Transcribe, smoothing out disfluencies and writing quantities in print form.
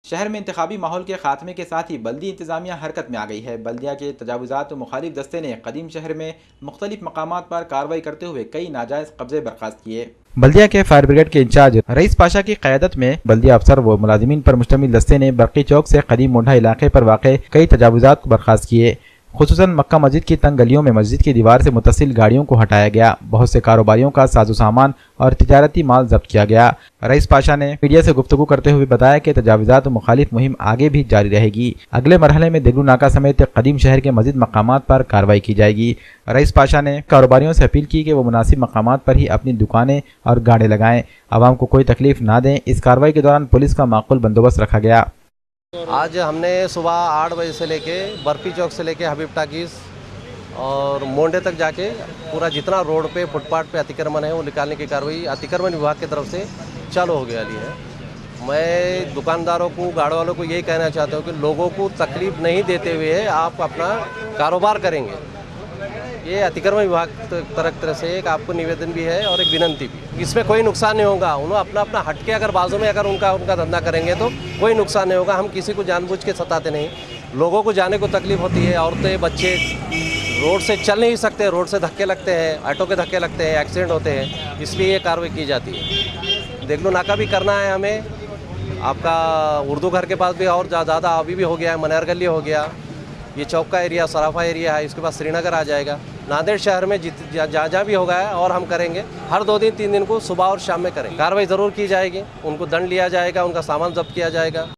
शहर में इंतखाबी माहौल के खात्मे के साथ ही बल्दी इंतजामिया हरकत में आ गई है। बल्दिया के तजावुजात मुखालिफ दस्ते ने कदीम शहर में मुख्तलिफ मकामात पर कार्रवाई करते हुए कई नाजायज कब्जे बर्खास्त किए। बल्दिया के फायर ब्रिगेड के इंचार्ज रईस पाशा की क़यादत में बल्दिया अफसर व मुलाजिमीन पर मुश्तमिल दस्ते ने बरकी चौक से कदीम मोंढा इलाके पर वाक़ कई तजावुजात बर्खास्त किए। खुसूसन मक्का मस्जिद की तंग गलियों में मस्जिद की दीवार से मुतसिल गाड़ियों को हटाया गया। बहुत से कारोबारियों का साजो सामान और तिजारती माल जब्त किया गया। रईस पाशा ने मीडिया से गुफ्तगू करते हुए बताया कि तजावुजात मुखालिफ मुहिम आगे भी जारी रहेगी। अगले मरहले में दिगरू नाका समेत कदीम शहर के मजीद मकामात पर कार्रवाई की जाएगी। रईस पाशा ने कारोबारियों से अपील की कि वो मुनासिब मकामात पर ही अपनी दुकानें और गाड़े लगाएं, आवाम को कोई तकलीफ ना दें। इस कार्रवाई के दौरान पुलिस का माकूल बंदोबस्त रखा गया। आज हमने सुबह 8 बजे से लेके बर्फी चौक से लेके हबीब टाकीज़ और मोंडे तक जाके पूरा जितना रोड पे फुटपाथ पे अतिक्रमण है वो निकालने की कार्रवाई अतिक्रमण विभाग की तरफ से चालू हो गया है। मैं दुकानदारों को, गाड़ी वालों को यही कहना चाहता हूँ कि लोगों को तकलीफ नहीं देते हुए आप अपना कारोबार करेंगे। ये अतिक्रमण विभाग तरह से एक आपको निवेदन भी है और एक विनंती भी। इसमें कोई नुकसान नहीं होगा। उन्होंने अपना अपना हटके अगर बाजू में अगर उनका धंधा करेंगे तो कोई नुकसान नहीं होगा। हम किसी को जानबूझ के सताते नहीं। लोगों को जाने को तकलीफ होती है, औरतें बच्चे रोड से चल नहीं सकते, रोड से धक्के लगते हैं, ऑटो के धक्के लगते हैं, एक्सीडेंट होते हैं, इसलिए ये कार्रवाई की जाती है। देगलू नाका भी करना है हमें, आपका उर्दू घर के पास भी और ज़्यादा अभी भी हो गया है, मनेर गली हो गया, ये चौक का एरिया सराफा एरिया है, इसके बाद श्रीनगर आ जाएगा। नांदेड़ शहर में जहाँ भी होगा है और हम करेंगे। हर 2 दिन 3 दिन को सुबह और शाम में करें। कार्रवाई ज़रूर की जाएगी, उनको दंड लिया जाएगा, उनका सामान जब्त किया जाएगा।